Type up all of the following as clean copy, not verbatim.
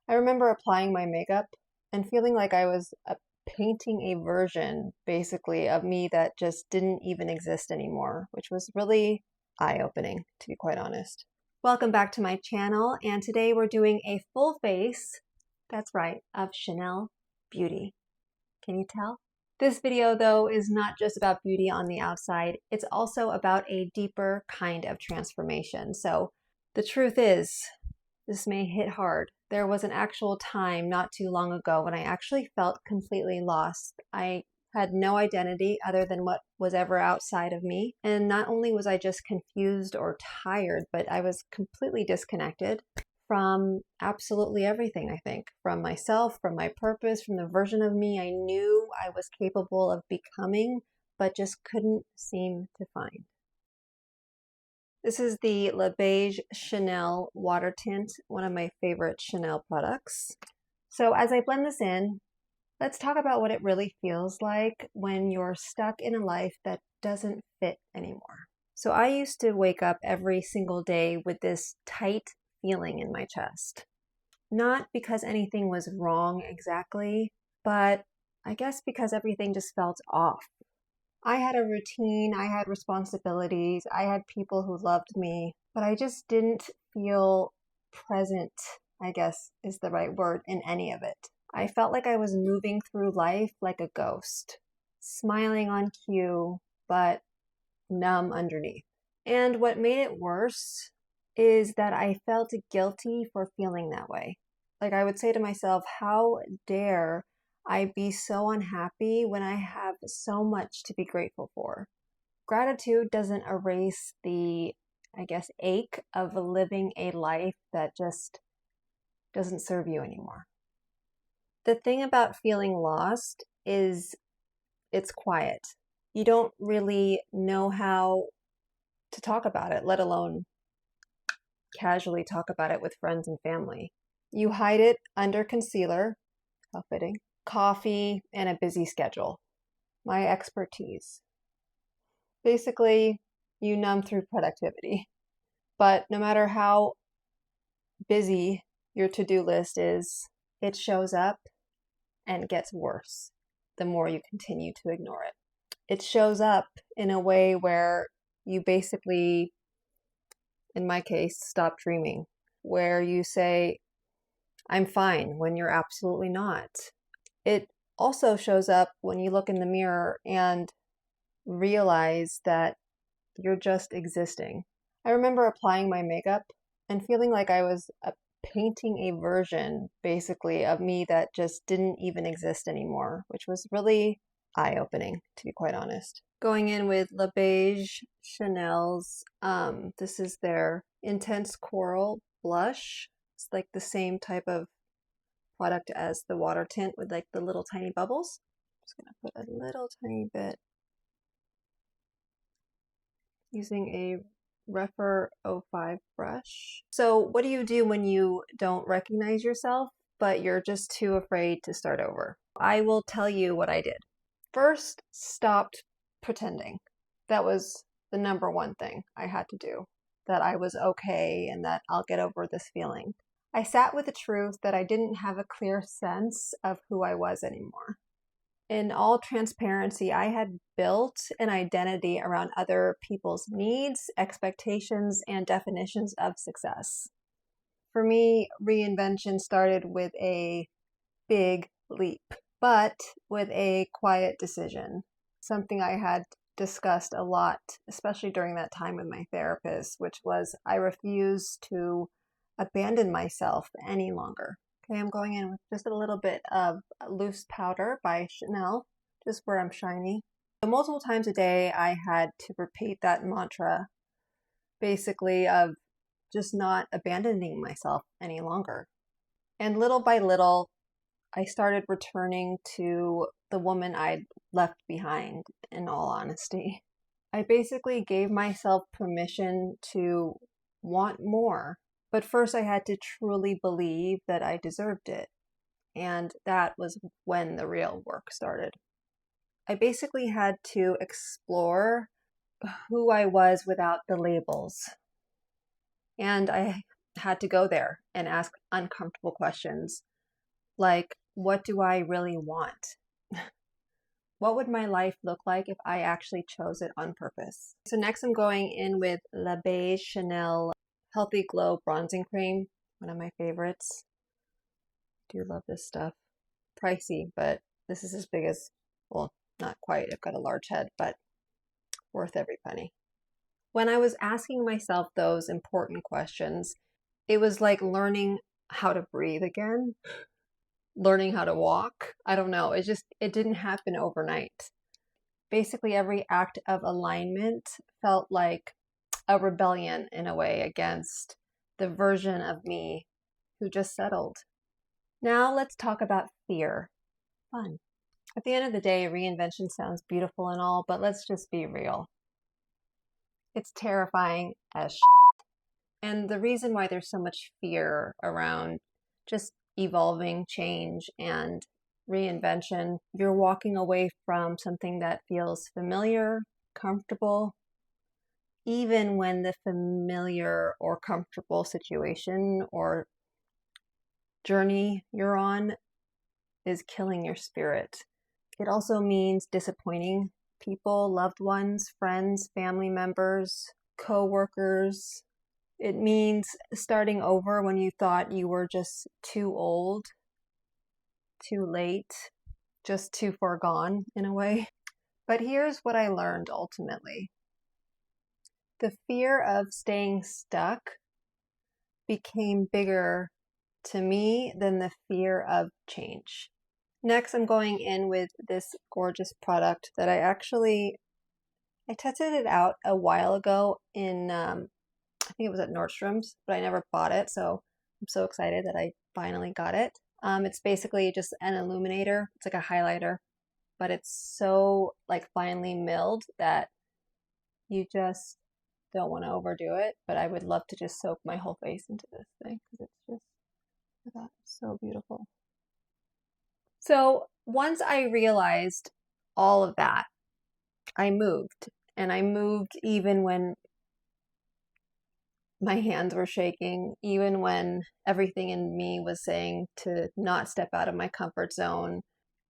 I remember applying my makeup and feeling like I was painting a version, basically, of me that just didn't even exist anymore, which was really eye-opening, to be quite honest. Welcome back to my channel, and today we're doing a full face, that's right, of Chanel Beauty. Can you tell? This video, though, is not just about beauty on the outside, it's also about a deeper kind of transformation. So the truth is, this may hit hard. There was an actual time not too long ago when I actually felt completely lost. I had no identity other than what was ever outside of me. And not only was I just confused or tired, but I was completely disconnected from absolutely everything, I think. From myself, from my purpose, from the version of me I knew I was capable of becoming, but just couldn't seem to find. This is the Le Beige Chanel Water Tint, one of my favorite Chanel products. So as I blend this in, let's talk about what it really feels like when you're stuck in a life that doesn't fit anymore. So I used to wake up every single day with this tight feeling in my chest. Not because anything was wrong exactly, but I guess because everything just felt off. I had a routine, I had responsibilities, I had people who loved me, but I just didn't feel present, I guess is the right word, in any of it. I felt like I was moving through life like a ghost, smiling on cue, but numb underneath. And what made it worse is that I felt guilty for feeling that way. Like I would say to myself, how dare I be so unhappy when I have so much to be grateful for? Gratitude doesn't erase the, I guess, ache of living a life that just doesn't serve you anymore. The thing about feeling lost is it's quiet. You don't really know how to talk about it, let alone casually talk about it with friends and family. You hide it under concealer, how fitting, coffee, and a busy schedule. My expertise. Basically, you numb through productivity. But no matter how busy your to-do list is, it shows up and gets worse the more you continue to ignore it. It shows up in a way where you basically, in my case, stop dreaming, where you say, I'm fine, when you're absolutely not. It also shows up when you look in the mirror and realize that you're just existing. I remember applying my makeup and feeling like I was painting a version, basically, of me that just didn't even exist anymore, which was really eye-opening, to be quite honest. Going in with Le Beige Chanel's, this is their Intense Coral Blush. It's like the same type of product as the water tint with like the little tiny bubbles. I'm just gonna put a little tiny bit using a Rephr 05 brush. So what do you do when you don't recognize yourself, but you're just too afraid to start over? I will tell you what I did. First, stopped pretending. That was the number one thing I had to do, that I was okay and that I'll get over this feeling. I sat with the truth that I didn't have a clear sense of who I was anymore. In all transparency, I had built an identity around other people's needs, expectations, and definitions of success. For me, reinvention started with a big leap, but with a quiet decision, something I had discussed a lot, especially during that time with my therapist, which was I refused to abandon myself any longer. Okay, I'm going in with just a little bit of loose powder by Chanel, just where I'm shiny. So multiple times a day, I had to repeat that mantra, basically, of just not abandoning myself any longer. And little by little, I started returning to the woman I'd left behind, in all honesty. I basically gave myself permission to want more. But first I had to truly believe that I deserved it. And that was when the real work started. I basically had to explore who I was without the labels. And I had to go there and ask uncomfortable questions like, what do I really want? What would my life look like if I actually chose it on purpose? So next I'm going in with La Beige Chanel Healthy Glow Bronzing Cream, one of my favorites. Do love this stuff. Pricey, but this is as big as, well, not quite. I've got a large head, but worth every penny. When I was asking myself those important questions, it was like learning how to breathe again, learning how to walk. I don't know. It didn't happen overnight. Basically, every act of alignment felt like a rebellion in a way against the version of me who just settled. Now let's talk about fear. Fun. At the end of the day, reinvention sounds beautiful and all, but let's just be real. It's terrifying as shit. And the reason why there's so much fear around just evolving, change, and reinvention, you're walking away from something that feels familiar, comfortable, even when the familiar or comfortable situation or journey you're on is killing your spirit. It also means disappointing people, loved ones, friends, family members, co-workers. It means starting over when you thought you were just too old, too late, just too far gone in a way. But here's what I learned ultimately. The fear of staying stuck became bigger to me than the fear of change. Next, I'm going in with this gorgeous product that I tested it out a while ago in, I think it was at Nordstrom's, but I never bought it. So I'm so excited that I finally got it. It's basically just an illuminator. It's like a highlighter, but it's so like finely milled that you just don't want to overdo it. But I would love to just soak my whole face into this thing because it's just so beautiful. So once I realized all of that, I moved. And I moved even when my hands were shaking, even when everything in me was saying to not step out of my comfort zone.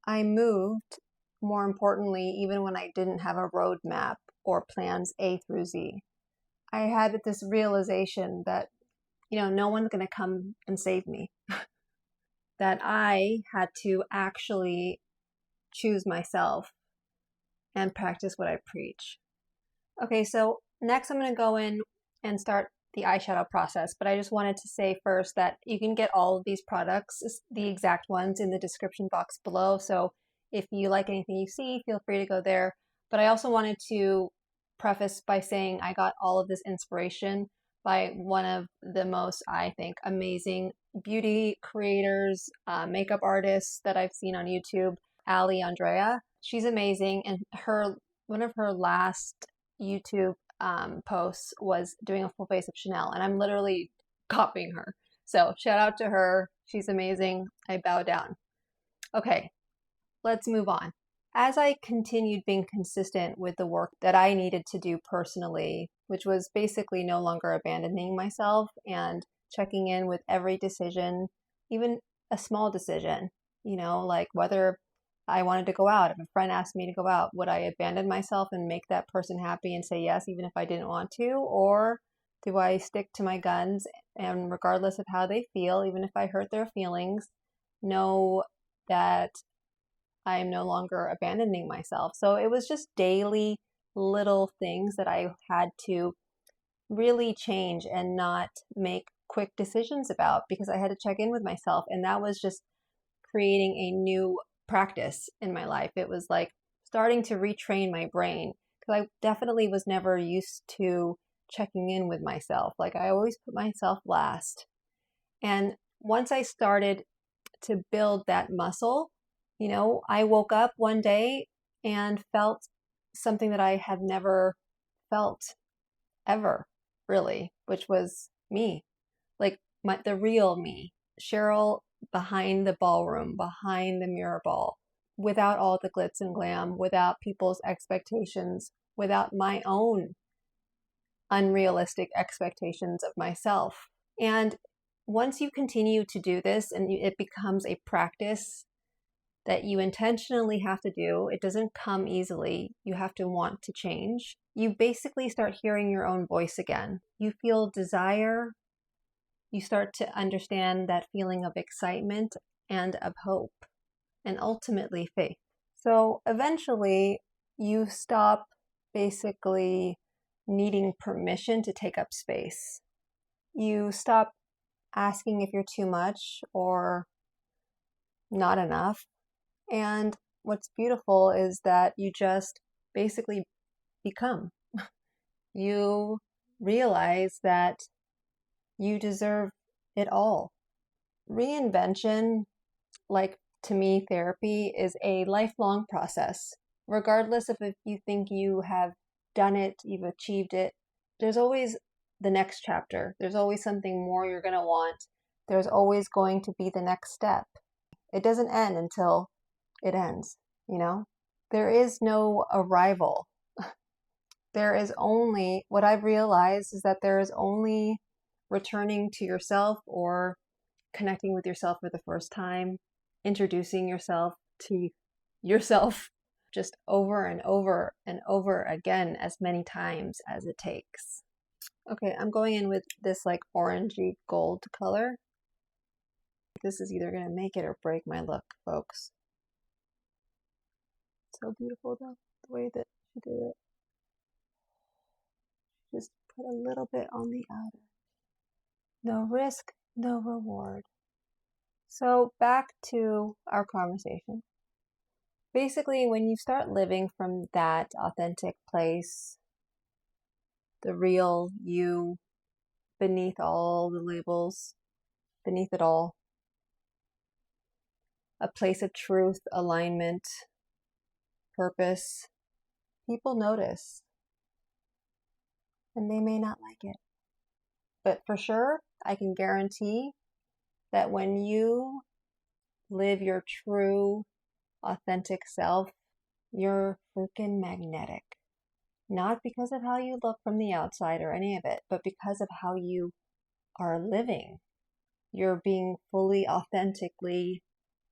I moved, more importantly, even when I didn't have a roadmap or plans A through Z. I had this realization that, no one's going to come and save me. That I had to actually choose myself and practice what I preach. Okay, so next I'm going to go in and start the eyeshadow process, but I just wanted to say first that you can get all of these products, the exact ones, in the description box below. So if you like anything you see, feel free to go there. But I also wanted to preface by saying I got all of this inspiration by one of the most, I think, amazing beauty creators, makeup artists that I've seen on YouTube, Ali Andrea. She's amazing, and one of her last YouTube posts was doing a full face of Chanel, and I'm literally copying her. So shout out to her. She's amazing. I bow down. Okay, let's move on. As I continued being consistent with the work that I needed to do personally, which was basically no longer abandoning myself and checking in with every decision, even a small decision, like whether I wanted to go out. If a friend asked me to go out, would I abandon myself and make that person happy and say yes, even if I didn't want to? Or do I stick to my guns and regardless of how they feel, even if I hurt their feelings, know that I am no longer abandoning myself? So it was just daily little things that I had to really change and not make quick decisions about because I had to check in with myself. And that was just creating a new practice in my life. It was like starting to retrain my brain because I definitely was never used to checking in with myself. Like I always put myself last. And once I started to build that muscle, I woke up one day and felt something that I had never felt ever, really, which was me, like the real me, Cheryl behind the ballroom, behind the mirror ball, without all the glitz and glam, without people's expectations, without my own unrealistic expectations of myself. And once you continue to do this and it becomes a practice that you intentionally have to do, it doesn't come easily. You have to want to change. You basically start hearing your own voice again. You feel desire. You start to understand that feeling of excitement and of hope, and ultimately faith. So eventually, you stop basically needing permission to take up space. You stop asking if you're too much or not enough. And what's beautiful is that you just basically become. You realize that you deserve it all. Reinvention, like to me, therapy is a lifelong process. Regardless of if you think you have done it, you've achieved it, there's always the next chapter. There's always something more you're going to want. There's always going to be the next step. It doesn't end until it ends, you know? There is no arrival. There is only, what I've realized is that there is only returning to yourself or connecting with yourself for the first time, introducing yourself to yourself just over and over and over again as many times as it takes. Okay, I'm going in with this like orangey gold color. This is either going to make it or break my look, folks. So beautiful though, the way that she did it. Just put a little bit on the outer. No risk, no reward. So back to our conversation. Basically, when you start living from that authentic place, the real you, beneath all the labels, beneath it all, a place of truth, alignment, purpose, people notice. And they may not like it. But for sure, I can guarantee that when you live your true, authentic self, you're freaking magnetic. Not because of how you look from the outside or any of it, but because of how you are living. You're being fully, authentically,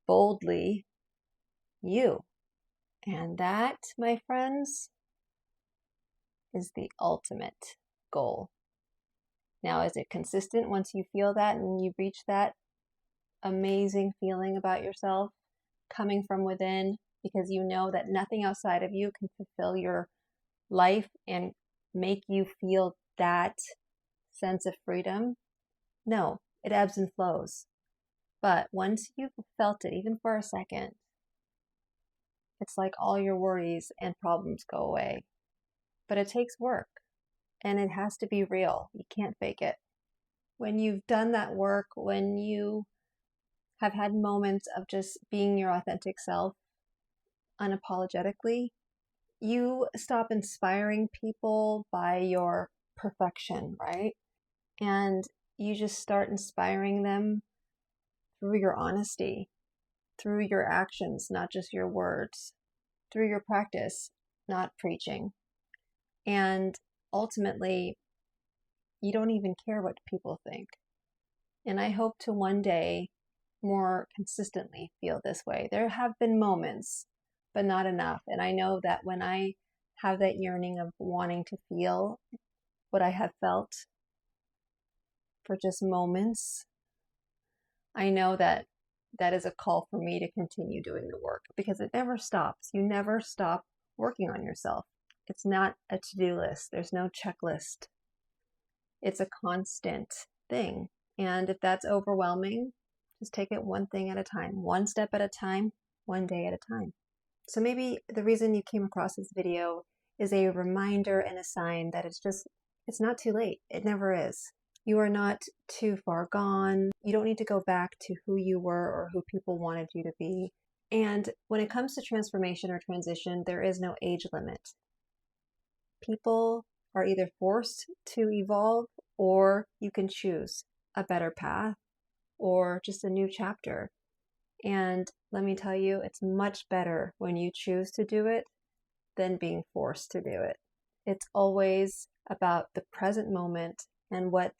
boldly you. And that, my friends, is the ultimate goal. Now, is it consistent once you feel that and you reach that amazing feeling about yourself coming from within, because you know that nothing outside of you can fulfill your life and make you feel that sense of freedom? No, it ebbs and flows. But once you've felt it, even for a second, it's like all your worries and problems go away. But it takes work, and it has to be real. You can't fake it. When you've done that work, when you have had moments of just being your authentic self unapologetically, you stop inspiring people by your perfection, right? And you just start inspiring them through your honesty, through your actions, not just your words, through your practice, not preaching. And ultimately, you don't even care what people think. And I hope to one day more consistently feel this way. There have been moments, but not enough. And I know that when I have that yearning of wanting to feel what I have felt for just moments, I know that that is a call for me to continue doing the work, because it never stops. You never stop working on yourself. It's not a to-do list. There's no checklist. It's a constant thing. And if that's overwhelming, just take it one thing at a time, one step at a time, one day at a time. So maybe the reason you came across this video is a reminder and a sign that it's not too late. It never is. You are not too far gone. You don't need to go back to who you were or who people wanted you to be. And when it comes to transformation or transition, there is no age limit. People are either forced to evolve, or you can choose a better path or just a new chapter. And let me tell you, it's much better when you choose to do it than being forced to do it. It's always about the present moment and what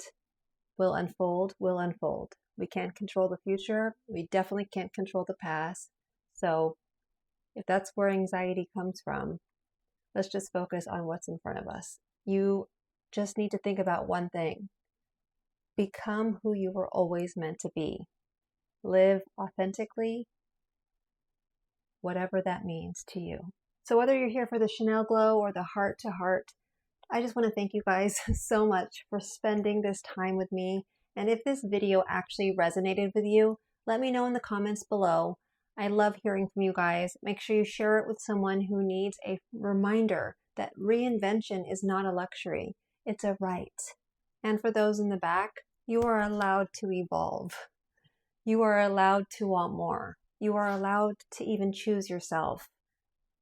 will unfold, will unfold. We can't control the future. We definitely can't control the past. So if that's where anxiety comes from, let's just focus on what's in front of us. You just need to think about one thing. Become who you were always meant to be. Live authentically, whatever that means to you. So whether you're here for the Chanel glow or the heart to heart, I just want to thank you guys so much for spending this time with me. And if this video actually resonated with you, let me know in the comments below. I love hearing from you guys. Make sure you share it with someone who needs a reminder that reinvention is not a luxury, it's a right. And for those in the back, you are allowed to evolve. You are allowed to want more. You are allowed to even choose yourself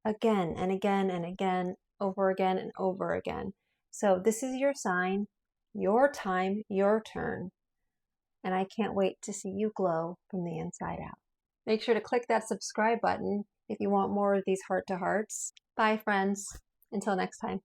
again and again and again, over again and over again. So this is your sign, your time, your turn. And I can't wait to see you glow from the inside out. Make sure to click that subscribe button if you want more of these heart to hearts. Bye, friends. Until next time.